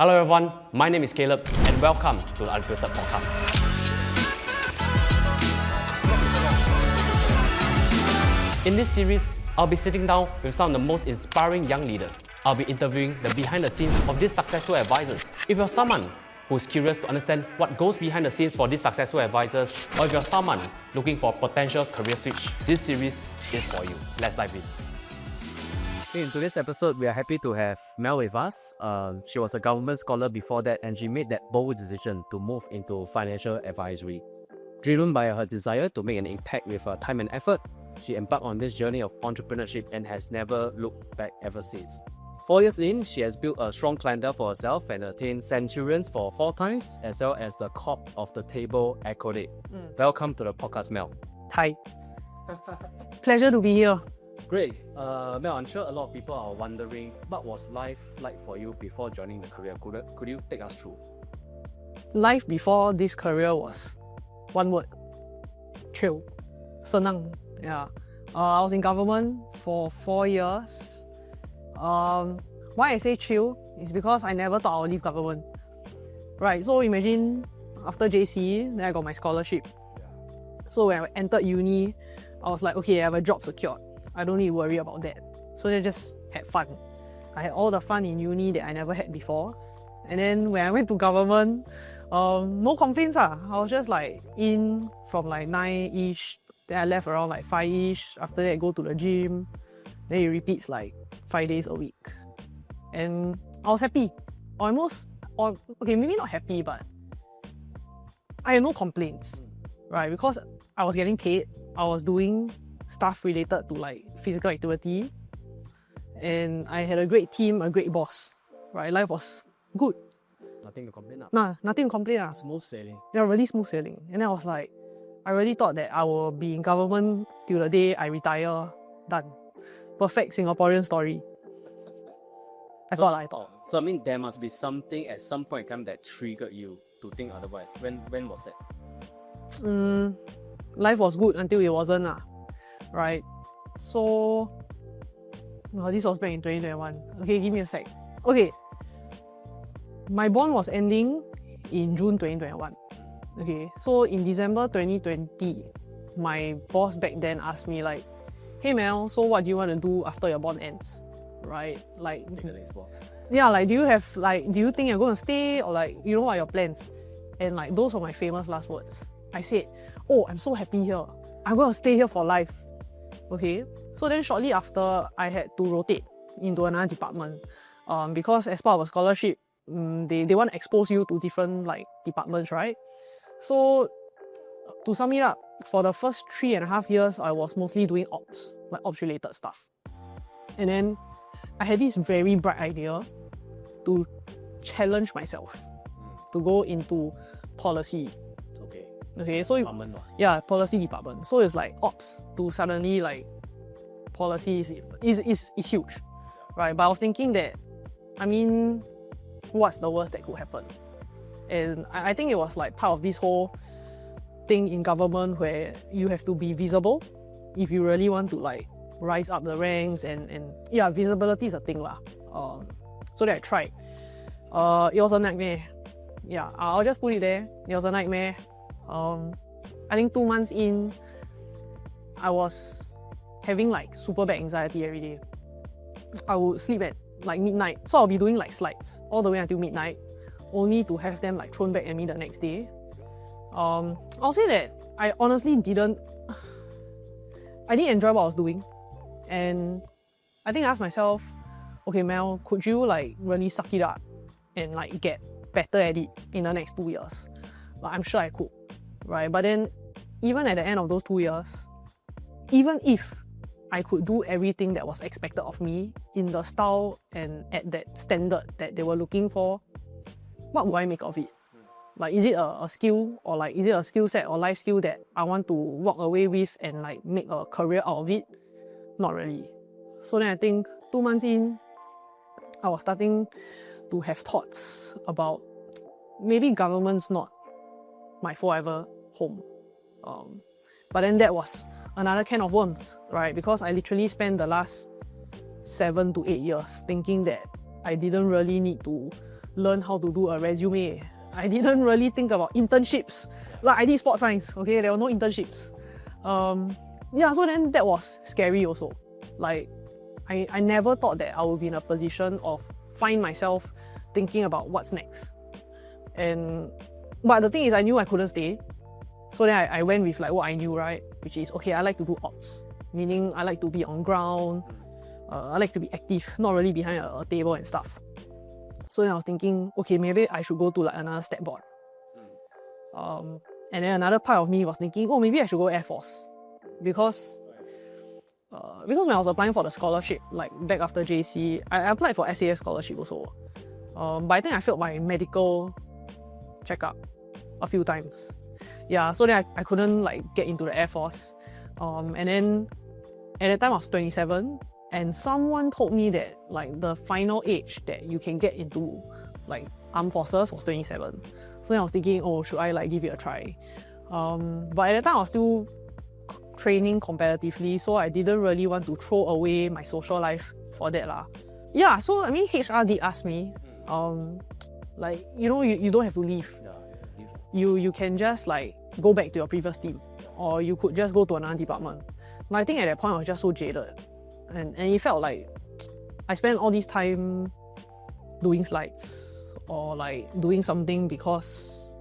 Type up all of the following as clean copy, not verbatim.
Hello everyone, my name is Caleb and welcome to the Unfiltered podcast. In this series, I'll be sitting down with some of the most inspiring young leaders. I'll be interviewing the behind the scenes of these successful advisors. If you're someone who's curious to understand what goes behind the scenes for these successful advisors, or if you're someone looking for a potential career switch, this series is for you. Let's dive in. In today's episode, we are happy to have Mel with us. She was a government scholar before that, and she made that bold decision to move into financial advisory. Driven by her desire to make an impact with her time and effort, she embarked on this journey of entrepreneurship and has never looked back ever since. 4 years in, she has built a strong clientele for herself and attained Centurions for 4 times, as well as the COT of the table accolade. Welcome to the podcast, Mel. Hi. Pleasure to be here. Great. Mel, I'm sure a lot of people are wondering what was life like for you before joining the career. Could you take us through? Life before this career was one word: chill. Senang. Yeah. I was in government for 4 years. Why I say chill is because I never thought I would leave government. Right, so imagine after JC, then I got my scholarship. So when I entered uni, I was like, okay, I have a job secured. I don't need to worry about that. So I just had fun. I had all the fun in uni that I never had before. And then when I went to government, no complaints. I was just like in from like 9-ish, then I left around like 5-ish. After that, I go to the gym. Then it repeats like 5 days a week. And I was happy. Okay, maybe not happy, but I had no complaints, right? Because I was getting paid. I was doing stuff related to like physical activity. And I had a great team, a great boss, right? Life was good. Nothing to complain of. Nah, nothing to complain. Smooth sailing. Yeah, really smooth sailing. And then I was like, I really thought that I will be in government till the day I retire. Done. Perfect Singaporean story. That's what I thought. So I mean, there must be something at some point in time that triggered you to think otherwise. When was that? Life was good until it wasn't, right? So, this was back in 2021. Okay, give me a sec. Okay, my bond was ending in June 2021. Okay, so in December 2020, my boss back then asked me like, hey Mel, so what do you want to do after your bond ends? Right? Like, The next bond. yeah, like do you think you're going to stay, or like, you know, what are your plans? And like, those were my famous last words. I said, oh, I'm so happy here. I'm going to stay here for life. Okay, so then shortly after, I had to rotate into another department. Because as part of a scholarship, they want to expose you to different like departments, right? So to sum it up, for the first 3.5 years, I was mostly doing ops, like ops related stuff. And then I had this very bright idea to challenge myself to go into policy. Okay, so policy department. So it's like ops to suddenly like policy is huge, right? But I was thinking that, I mean, what's the worst that could happen? And I think it was like part of this whole thing in government where you have to be visible if you really want to like rise up the ranks, and yeah, visibility is a thing lah. So that I tried. It was a nightmare. Yeah, I'll just put it there. It was a nightmare. I think 2 months in, I was having like super bad anxiety every day. I would sleep at like midnight, so I'll be doing like slides all the way until midnight, only to have them like thrown back at me the next day. I'll say that I honestly didn't enjoy what I was doing, and I think I asked myself, okay Mel, could you like really suck it up and like get better at it in the next 2 years? Like, I'm sure I could, right? But then even at the end of those 2 years, even if I could do everything that was expected of me in the style and at that standard that they were looking for, what would I make of it? Like, is it a skill, or like, is it a skill set or life skill that I want to walk away with and like make a career out of it? Not really. So then I think 2 months in, I was starting to have thoughts about maybe government's not my forever home. But then that was another can of worms, right? Because I literally spent the last 7 to 8 years thinking that I didn't really need to learn how to do a resume. I didn't really think about internships. Like I did sports science, okay, there were no internships. Yeah, so then that was scary also. Like I never thought that I would be in a position of find myself thinking about what's next. But the thing is, I knew I couldn't stay. So then I went with like what I knew, right? Which is, okay, I like to do ops. Meaning I like to be on ground. I like to be active, not really behind a table and stuff. So then I was thinking, okay, maybe I should go to like another step board. And then another part of me was thinking, oh, maybe I should go Air Force. Because when I was applying for the scholarship, like back after JC, I applied for SAS scholarship also. But I think I failed my medical checkup a few times. Yeah, so then I couldn't like get into the Air Force. And then at that time I was 27, and someone told me that like the final age that you can get into like armed forces was 27. So then I was thinking, oh, should I like give it a try? But at that time I was still training competitively, so I didn't really want to throw away my social life for that lah. Yeah, so I mean HR did ask me, like, you know, you don't have to leave. You can just like go back to your previous team, or you could just go to another department. But I think at that point I was just so jaded, and it felt like I spent all this time doing slides or like doing something because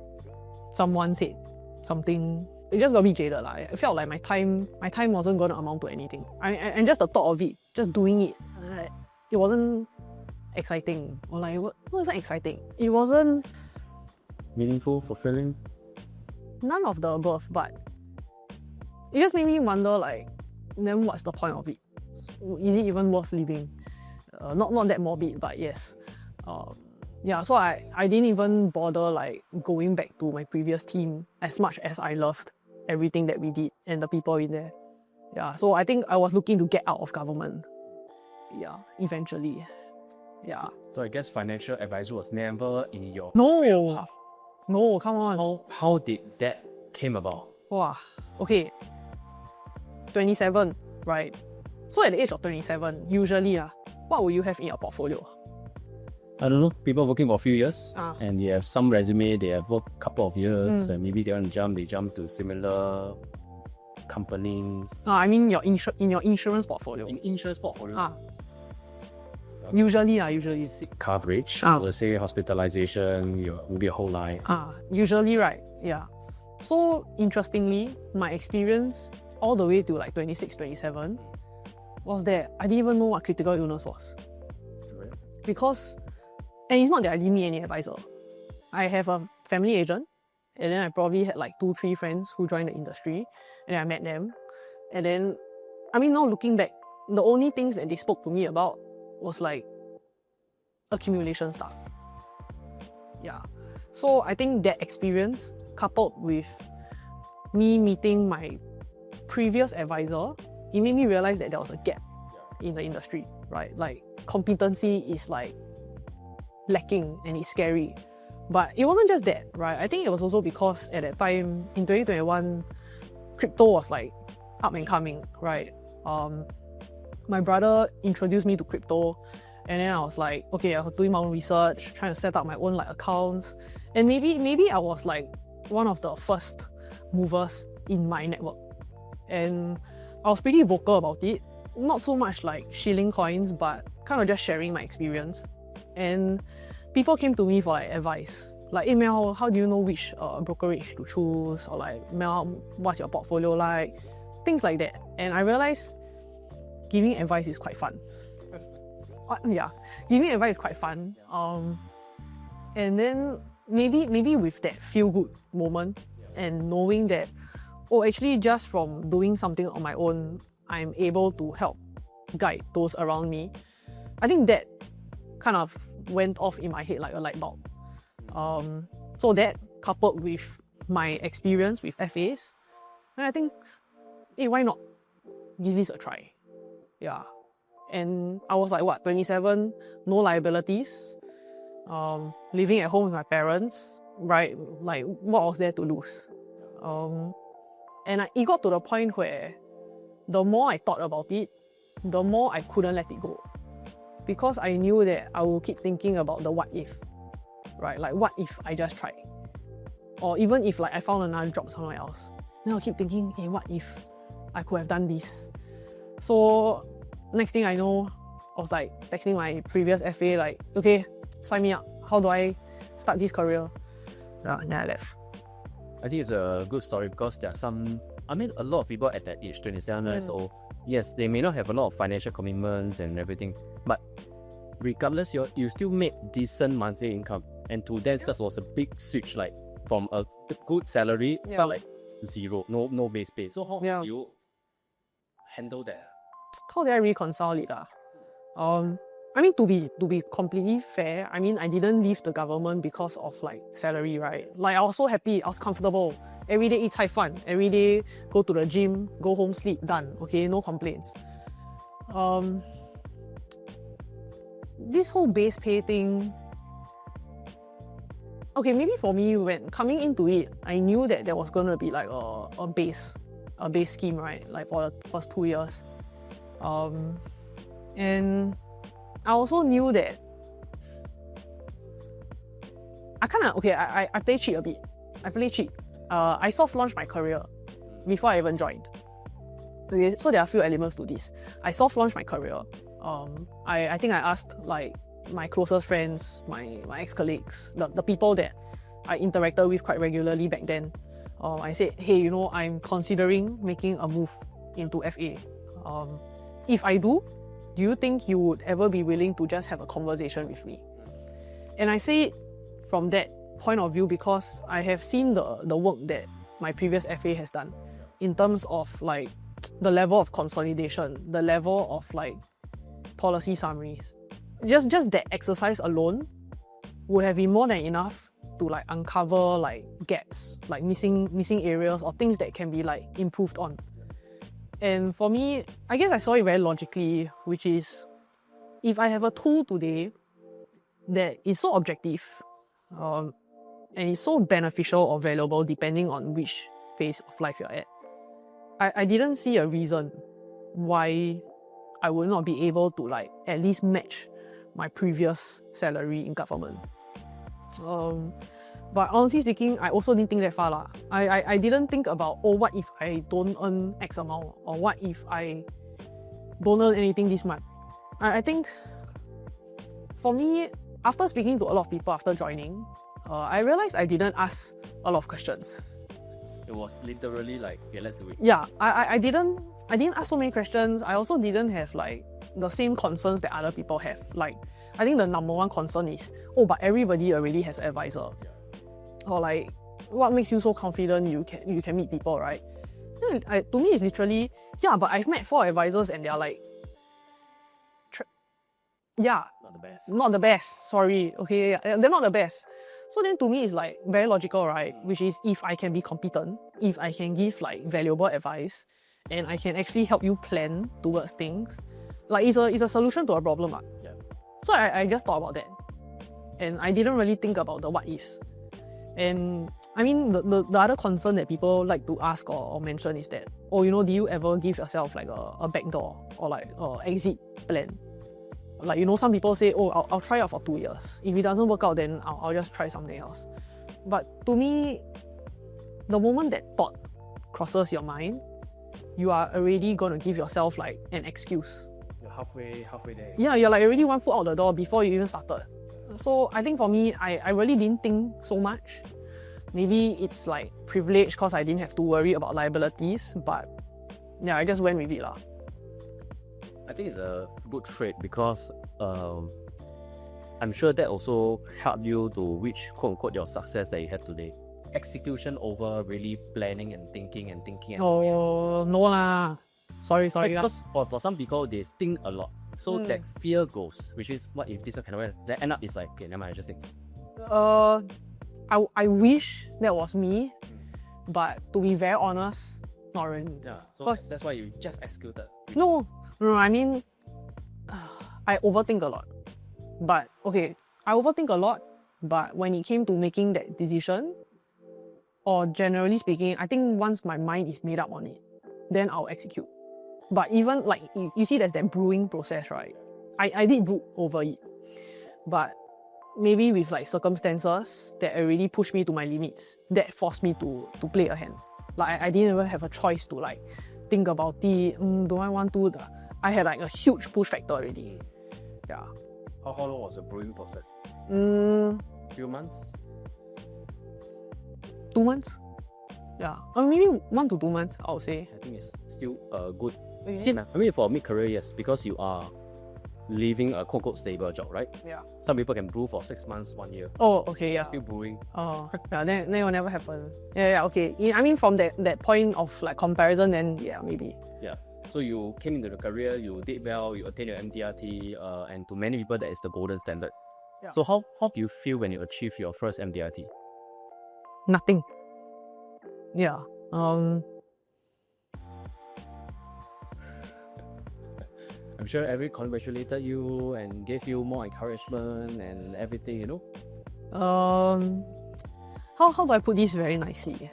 someone said something. It just got me jaded. I felt like my time wasn't going to amount to anything. And just the thought of it, just doing it, it wasn't exciting. Or like, what was even exciting? It wasn't meaningful, fulfilling? None of the above, but it just made me wonder, like, then what's the point of it? Is it even worth living? Not that morbid, but yes. Yeah, so I didn't even bother like going back to my previous team as much as I loved everything that we did and the people in there. Yeah, so I think I was looking to get out of government. Yeah, eventually. Yeah. So I guess financial advisor was never in your No. path. No, come on. How did that came about? Wow. Okay. 27, right? So at the age of 27, usually, what will you have in your portfolio? I don't know, people working for a few years and they have some resume, they have worked a couple of years and maybe they want to jump to similar companies. I mean in your insurance portfolio. In insurance portfolio. Usually. Sick coverage, let's say hospitalization, maybe a whole life. Usually, right, yeah. So interestingly, my experience all the way to like 26, 27 was that I didn't even know what critical illness was. Because, and it's not that I didn't need any advisor. I have a family agent, and then I probably had like 2-3 friends who joined the industry, and then I met them. And then, I mean, now looking back, the only things that they spoke to me about was like accumulation stuff. Yeah. So I think that experience, coupled with me meeting my previous advisor, it made me realize that there was a gap in the industry, right? Like competency is like lacking and it's scary. But it wasn't just that, right? I think it was also because at that time in 2021, crypto was like up and coming, right? My brother introduced me to crypto, and then I was like, okay, I was doing my own research, trying to set up my own like accounts, and maybe I was like one of the first movers in my network, and I was pretty vocal about it. Not so much like shilling coins, but kind of just sharing my experience. And people came to me for like advice, like, hey Mel, how do you know which brokerage to choose, or like, Mel, what's your portfolio like, things like that. And I realized giving advice is quite fun. Yeah, giving advice is quite fun. And then maybe with that feel good moment and knowing that, oh, actually just from doing something on my own, I'm able to help guide those around me. I think that kind of went off in my head like a light bulb. So that coupled with my experience with FAs, and I think, hey, why not give this a try? Yeah. And I was like, what, 27, no liabilities, living at home with my parents, right? Like, what was there to lose? And it got to the point where the more I thought about it, the more I couldn't let it go. Because I knew that I will keep thinking about the what if. right? Like, what if I just try? Or even if like I found another job somewhere else, then I'll keep thinking, hey, what if I could have done this? So next thing I know, I was like texting my previous FA like, okay, sign me up. How do I start this career? Then I left. I think it's a good story because there are some, I mean, a lot of people at that age, 27 years old, yes, they may not have a lot of financial commitments and everything, but regardless, you still made decent monthly income. And to them, that was a big switch, like from a good salary to like zero, no base pay. So how do you handle that? How did I reconcile it? I mean, to be completely fair, I mean, I didn't leave the government because of like salary, right? Like, I was so happy, I was comfortable. Every day eat cai fan, every day go to the gym, go home, sleep, done. Okay, no complaints. This whole base pay thing, okay, maybe for me, when coming into it, I knew that there was gonna be like a base scheme, right? Like for the first 2 years. And I also knew that I play cheat a bit. I play cheat. I soft launched my career before I even joined. Okay, so there are a few elements to this. I soft launched my career. I think I asked like my closest friends, my ex-colleagues, the people that I interacted with quite regularly back then. I said, hey, you know, I'm considering making a move into FA. If I do you think you would ever be willing to just have a conversation with me? And I say it from that point of view because I have seen the work that my previous FA has done in terms of like the level of consolidation, the level of like policy summaries. Just that exercise alone would have been more than enough to like uncover like gaps, like missing areas or things that can be like improved on. And for me, I guess I saw it very logically, which is if I have a tool today that is so objective and is so beneficial or valuable depending on which phase of life you're at, I didn't see a reason why I would not be able to like at least match my previous salary in government. But honestly speaking, I also didn't think that far lah. I didn't think about, oh, what if I don't earn X amount? Or what if I don't earn anything this month? I think, for me, after speaking to a lot of people after joining, I realized I didn't ask a lot of questions. It was literally like, okay, let's do it. Yeah, I didn't ask so many questions. I also didn't have like the same concerns that other people have. Like, I think the number one concern is, oh, but everybody already has an advisor. Yeah. Or like, what makes you so confident you can meet people, right? To me, it's literally, yeah, but I've met 4 advisors and they're like, yeah. Not the best. Not the best, sorry. Okay, yeah, they're not the best. So then to me, it's like very logical, right? Which is if I can be competent, if I can give like valuable advice, and I can actually help you plan towards things, like it's a solution to a problem. Yeah. So I just thought about that. And I didn't really think about the what ifs. And I mean, the other concern that people like to ask or mention is that, oh, you know, do you ever give yourself like a backdoor or like an exit plan? Like, you know, some people say, oh, I'll try out for 2 years. If it doesn't work out, then I'll just try something else. But to me, the moment that thought crosses your mind, you are already going to give yourself like an excuse. You're halfway there. Yeah, you're like already 1 foot out the door before you even started. So I think for me, I really didn't think so much. Maybe it's like privilege because I didn't have to worry about liabilities, but yeah, I just went with it lah. I think it's a good trait because I'm sure that also helped you to reach quote-unquote your success that you have today. Execution over really planning and thinking. Oh, no lah. Sorry. Because for some people, they think a lot. So that fear goes, which is, what if this one cannot work? Then end up it's like, okay, never mind, I just think. I wish that was me, but to be very honest, not really. Yeah, so that's why you just executed. No, I mean, I overthink a lot. But, okay, I overthink a lot, but when it came to making that decision, or generally speaking, I think once my mind is made up on it, then I'll execute. But even, like, you see there's that brewing process, right? I did brew over it. But maybe with like circumstances that already pushed me to my limits, that forced me to play a hand. Like I didn't even have a choice to like think about it. Do I want to? I had like a huge push factor already. Yeah. How long was the brewing process? Few months? 2 months. Yeah, maybe 1 to 2 months, I would say. I think it's still a good Okay. scene. I mean, for mid-career, yes, because you are leaving a quote-unquote stable job, right? Yeah. Some people can brew for 6 months, 1 year. Oh, okay, yeah. Still brewing. Oh, yeah, then it will never happen. Yeah, okay. I mean, from that point of like comparison, then yeah, maybe. Yeah. So you came into the career, you did well, you attained your MDRT, and to many people, that is the golden standard. Yeah. So how do you feel when you achieve your first MDRT? Nothing. Yeah. I'm sure everyone congratulated you and gave you more encouragement and everything, you know? How do I put this very nicely?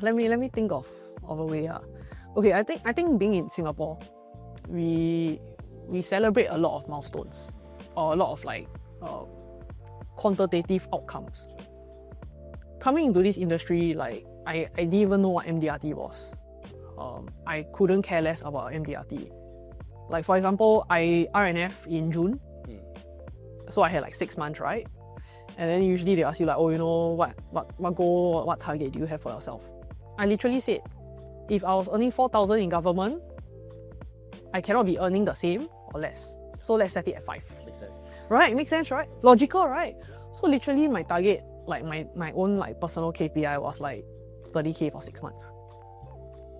Let me think of a way. Okay, I think being in Singapore, we celebrate a lot of milestones or a lot of like quantitative outcomes. Coming into this industry, like I didn't even know what MDRT was. I couldn't care less about MDRT. Like for example, I RNF in June, so I had like 6 months, right? And then usually they ask you like, oh, you know, what goal, what target do you have for yourself? I literally said, if I was earning 4,000 in government, I cannot be earning the same or less. So let's set it at 5. Makes sense. Right, makes sense, right? Logical, right? So literally my target, like my own like personal KPI was like 30k for 6 months.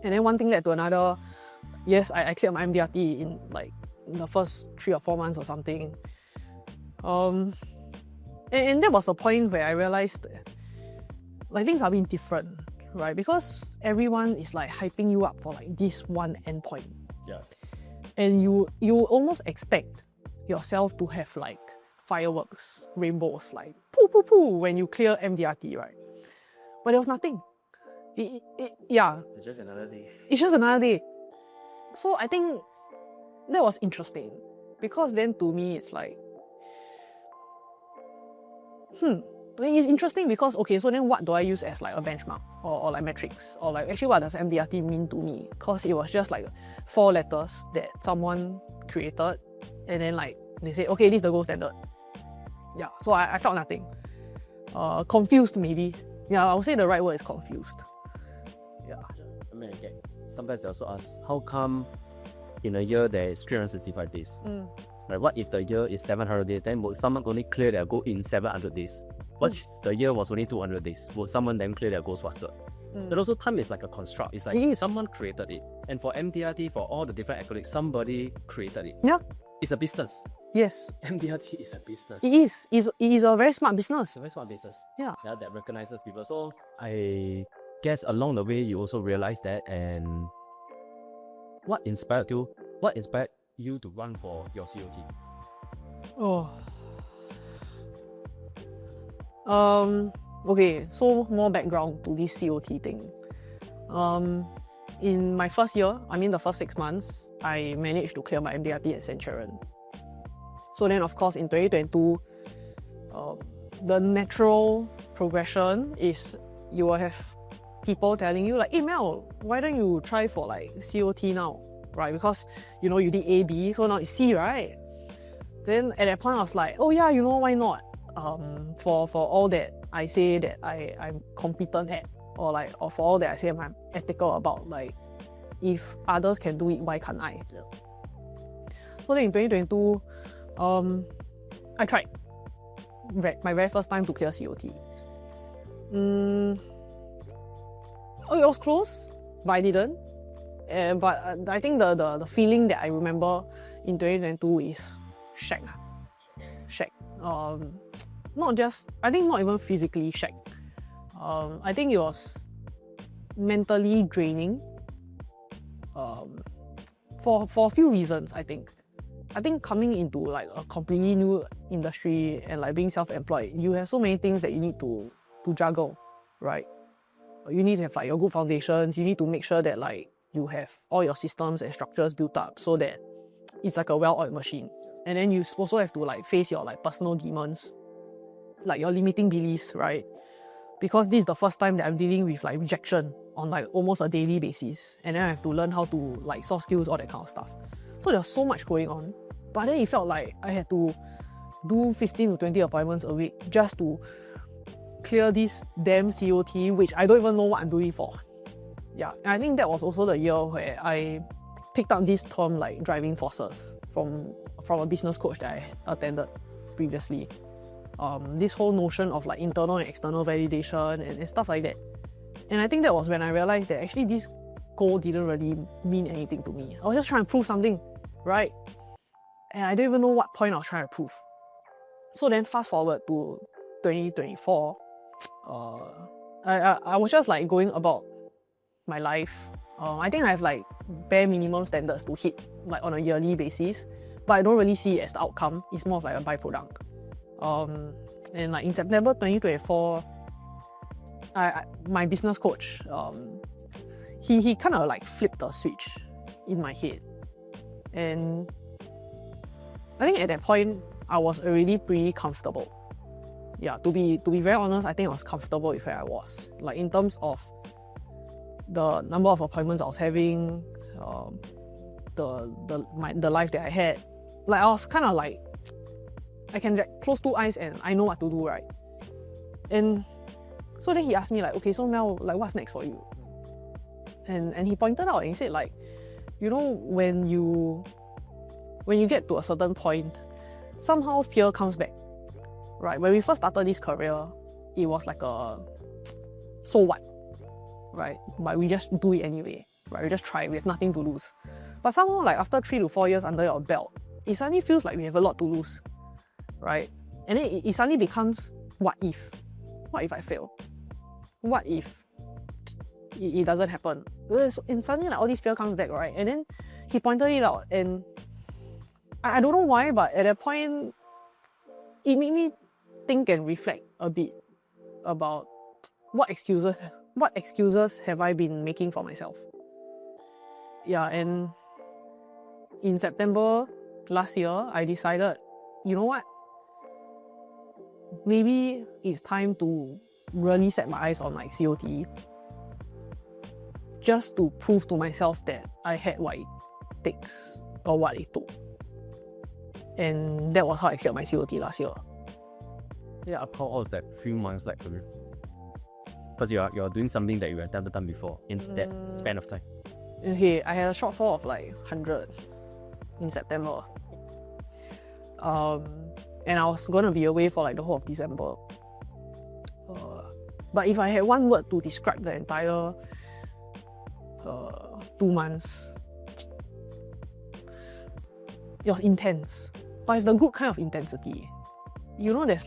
And then one thing led to another. Yes, I cleared my MDRT in like the first 3 or 4 months or something. And that was the point where I realized like things are being different, right? Because everyone is like hyping you up for like this one endpoint. Yeah. And you almost expect yourself to have like fireworks, rainbows, like poo poo poo when you clear MDRT, right? But there was nothing. Yeah. It's just another day. It's just another day. So I think that was interesting because then to me it's like, it's interesting because okay, so then what do I use as like a benchmark or like metrics or like actually what does MDRT mean to me? Because it was just like 4 letters that someone created and then like they said, okay, this is the gold standard. Yeah, so I felt nothing. Confused maybe. Yeah, I would say the right word is confused. Yeah. I mean, sometimes they also ask, how come in a year there is 365 days? Right? What if the year is 700 days? Then would someone only clear their goal in 700 days? What if the year was only 200 days? Would someone then clear their goals faster? But also time is like a construct. It's like someone created it. And for MDRT, for all the different accolades, somebody created it. Yeah. It's a business. Yes. MDRT is a business. It is. It is a very smart business. It's a very smart business. Yeah. Yeah, that recognizes people. So I guess along the way you also realized that. And what inspired you to run for your COT? Okay, so more background to this COT thing. In my first year, I mean the first 6 months, I managed to clear my MDRT at Singaporean. So then of course in 2022, the natural progression is you will have people telling you like, hey Mel, why don't you try for like COT now, right? Because you know you did A, B, so now it's C, right? Then at that point I was like, oh yeah, you know, why not? For all that I say that I'm competent at, or for all that I say I'm ethical about, like if others can do it, why can't I? Yeah. So then in 2022, I tried my very first time to clear COT. It was close, but I didn't. But I think the feeling that I remember in 2022 is shack. Not even physically shack. I think it was mentally draining. For a few reasons, I think coming into like a completely new industry and like being self-employed, you have so many things that you need to juggle, right? You need to have like your good foundations. You need to make sure that like you have all your systems and structures built up so that it's like a well-oiled machine. And then you also have to like face your like personal demons, like your limiting beliefs, right? Because this is the first time that I'm dealing with like rejection on like almost a daily basis. And then I have to learn how to like soft skills, all that kind of stuff. So there's so much going on. But then it felt like I had to do 15 to 20 appointments a week just to clear this damn COT, which I don't even know what I'm doing for. Yeah, and I think that was also the year where I picked up this term like driving forces from a business coach that I attended previously. This whole notion of like internal and external validation and stuff like that. And I think that was when I realized that actually this goal didn't really mean anything to me. I was just trying to prove something, right? And I don't even know what point I was trying to prove. So then fast forward to 2024, I was just like going about my life. I think I have like bare minimum standards to hit like on a yearly basis, but I don't really see it as the outcome. It's more of like a byproduct. And like in September 2024, my business coach, he kind of like flipped a switch in my head. And I think at that point, I was already pretty comfortable. Yeah, to be very honest, I think I was comfortable with where I was. Like in terms of the number of appointments I was having, the life that I had. Like I was kind of like, I can close two eyes and I know what to do, right? And so then he asked me like, okay, so Mel, like what's next for you? And he pointed out and he said like, you know, when you get to a certain point, somehow fear comes back, right? When we first started this career, it was like a, so what, right? But we just do it anyway, right? We just try, we have nothing to lose. But somehow like after 3 to 4 years under your belt, it suddenly feels like we have a lot to lose, right? And then it suddenly becomes, what if? What if I fail? What if it doesn't happen? And suddenly like all this fear comes back, right? And then he pointed it out, and I don't know why, but at that point, it made me think and reflect a bit about what excuses have I been making for myself. Yeah, and in September last year, I decided, you know what? Maybe it's time to really set my eyes on like COT, just to prove to myself that I had what it takes or what it took. And that was how I cleared my COT last year. Yeah, how was that few months like for you? Because you're doing something that you had never done before in that span of time. Okay, I had a shortfall of like 100 in September. And I was going to be away for like the whole of December. But if I had one word to describe the entire 2 months, it was intense. But it's the good kind of intensity. You know, there's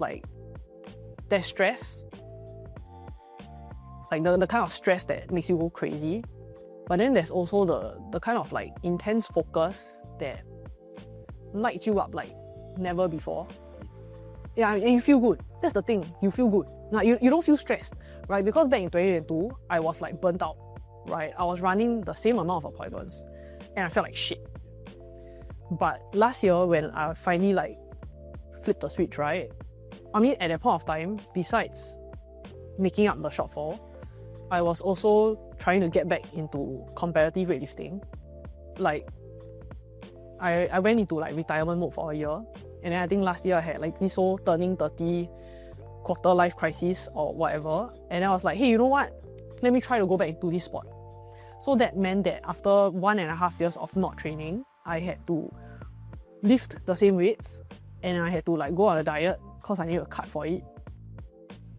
stress, like the kind of stress that makes you go crazy. But then there's also the kind of like intense focus that lights you up like never before. Yeah, and you feel good. That's the thing, you feel good. Like you don't feel stressed, right? Because back in 2022, I was like burnt out, right? I was running the same amount of appointments and I felt like shit. But last year, when I finally like flipped the switch, right? I mean, at that point of time, besides making up the shortfall, I was also trying to get back into competitive weightlifting. Like, I went into like retirement mode for a year, and then I think last year I had like this whole turning 30 quarter life crisis or whatever, and then I was like, hey, you know what? Let me try to go back into this sport. So that meant that after 1.5 years of not training, I had to lift the same weights, and I had to like go on a diet because I need a cut for it.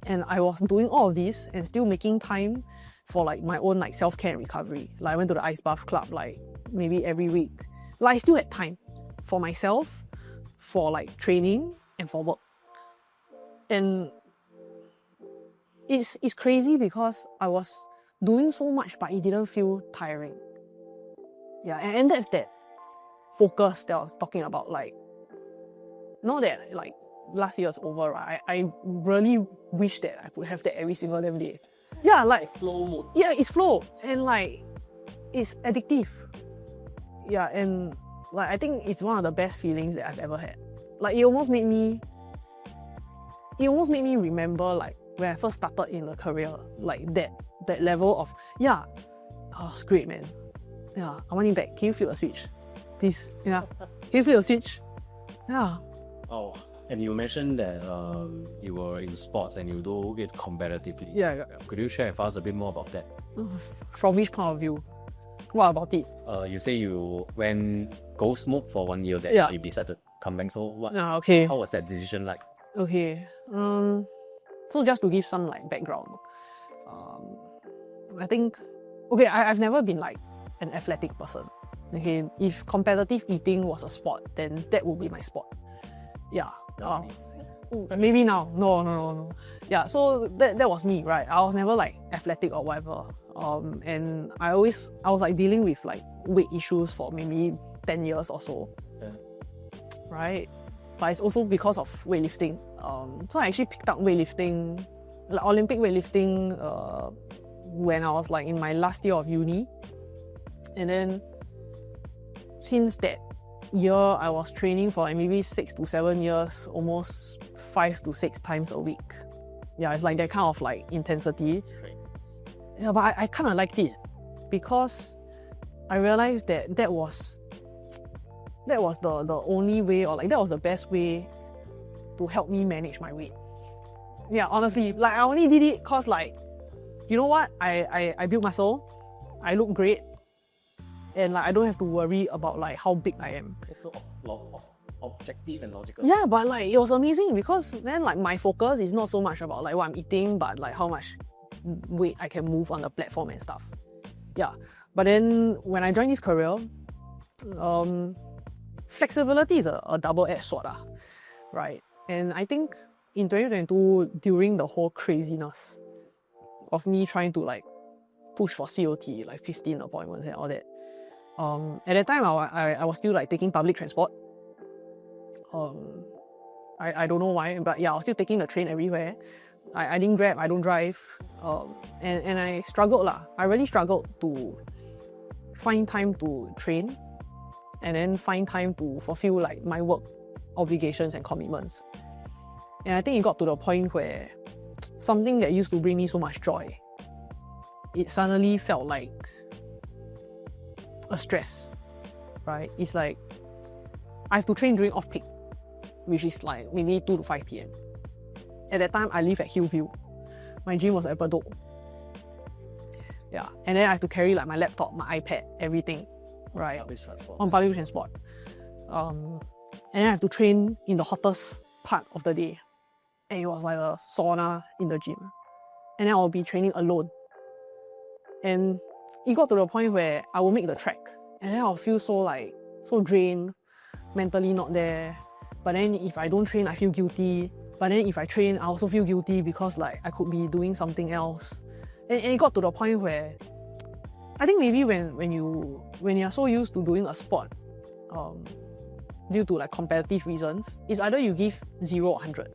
And I was doing all of this and still making time for like my own like self-care and recovery. Like I went to the ice bath club like maybe every week. Like I still had time for myself, for like training and for work. And it's crazy because I was doing so much but it didn't feel tiring. Yeah, and that's that focus that I was talking about. Like, not that like last year's over, right? I really wish that I could have that every single damn day. Yeah, like Flow mode. yeah, it's flow and like it's addictive. Yeah, and like I think it's one of the best feelings that I've ever had. Like it almost made me it almost made me remember like when I first started in a career, like that level of, yeah, oh, it's great, man. Yeah, I want it back. Can you flip a switch? Please, yeah. Can you flip a switch? Yeah. Oh, and you mentioned that you were in sports and you do it competitively. Yeah. Could you share with us a bit more about that? From which point of view? What about it? You say you went go smoke for 1 year, that Yeah. you decided to come back. So what? Okay. How was that decision like? Okay. So just to give some like background, I think, okay, I've never been like an athletic person. Okay, if competitive eating was a sport, then that would be my sport. Yeah. Maybe now. No. Yeah. So that was me, right? I was never like athletic or whatever. And I was like dealing with like weight issues for maybe 10 years or so. Yeah. Right? But it's also because of weightlifting. So I actually picked up weightlifting, like Olympic weightlifting, when I was like in my last year of uni. And then since that year, I was training for like maybe 6 to 7 years, almost 5 to 6 times a week. Yeah, it's like that kind of like intensity. Yeah, but I kind of liked it because I realized that was the only way, or like that was the best way to help me manage my weight. Yeah, honestly, like I only did it cause like, you know what? I built muscle, I look great, and like I don't have to worry about like how big I am. It's so objective and logical. Yeah, but like it was amazing because then like my focus is not so much about like what I'm eating, but like how much weight I can move on the platform and stuff. Yeah, but then when I joined this career, flexibility is a double-edged sword, right? And I think in 2022, during the whole craziness of me trying to like push for COT, like 15 appointments and all that, at that time I was still like taking public transport. I don't know why, but yeah, I was still taking the train everywhere. I didn't Grab, I don't drive, and I struggled lah. I really struggled to find time to train and then find time to fulfill like my work obligations and commitments. And I think it got to the point where something that used to bring me so much joy, it suddenly felt like a stress, right? It's like I have to train during off-peak, which is like maybe 2 to 5 p.m. At that time, I live at Hillview. My gym was at Bedok. Yeah, and then I have to carry like my laptop, my iPad, everything, right? On public transport. And then I have to train in the hottest part of the day. And it was like a sauna in the gym. And then I'll be training alone. And it got to the point where I will make the track. And then I'll feel so drained, mentally not there. But then if I don't train, I feel guilty. But then if I train, I also feel guilty because like I could be doing something else. And it got to the point where I think maybe when you're so used to doing a sport, due to like competitive reasons, it's either you give 0 or 100.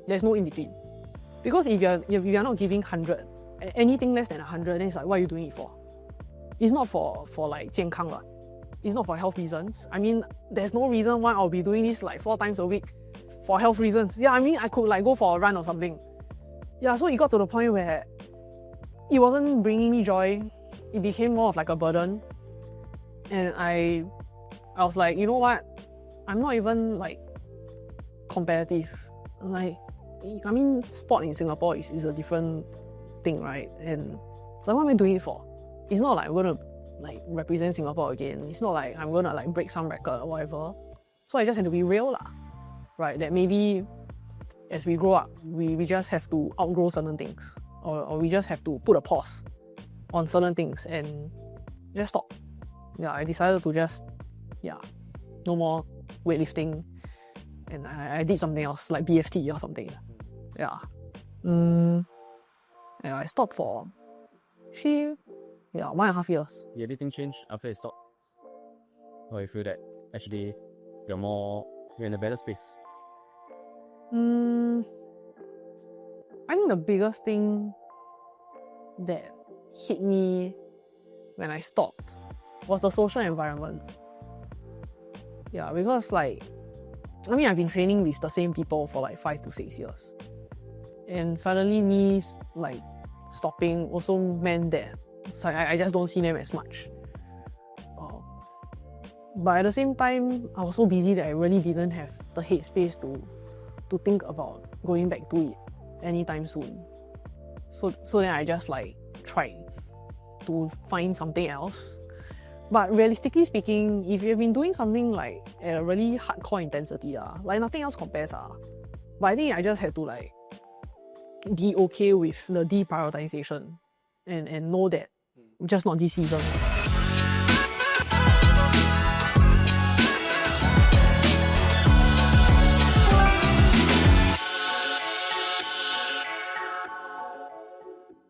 There's no in between. Because if you're not giving 100, anything less than 100, then it's like, what are you doing it for? It's not for like 健康 lah. It's not for health reasons. I mean, there's no reason why I'll be doing this like 4 times a week for health reasons. Yeah, I mean, I could like go for a run or something. Yeah, so it got to the point where it wasn't bringing me joy. It became more of like a burden. And I was like, you know what? I'm not even like competitive. Like, I mean, sport in Singapore is a different thing, right? And like, what am I doing it for? It's not like I'm gonna like represent Singapore again. It's not like I'm gonna like break some record or whatever. So I just have to be real lah, right? That maybe as we grow up, we just have to outgrow certain things, or we just have to put a pause on certain things and just stop. Yeah, I decided to just, no more weightlifting, and I did something else like BFT or something. Yeah. And I stopped for 1.5 years. Did anything change after you stopped? Or you feel that actually you're in a better space? I think the biggest thing that hit me when I stopped was the social environment. Yeah, because like, I mean, I've been training with the same people for like 5 to 6 years. And suddenly me like stopping also meant that it's like I just don't see them as much. But at the same time, I was so busy that I really didn't have the headspace to think about going back to it anytime soon. So then I just like tried to find something else. But realistically speaking, if you've been doing something like at a really hardcore intensity, like nothing else compares. But I think I just had to like be okay with the deprioritization and know that just not this season.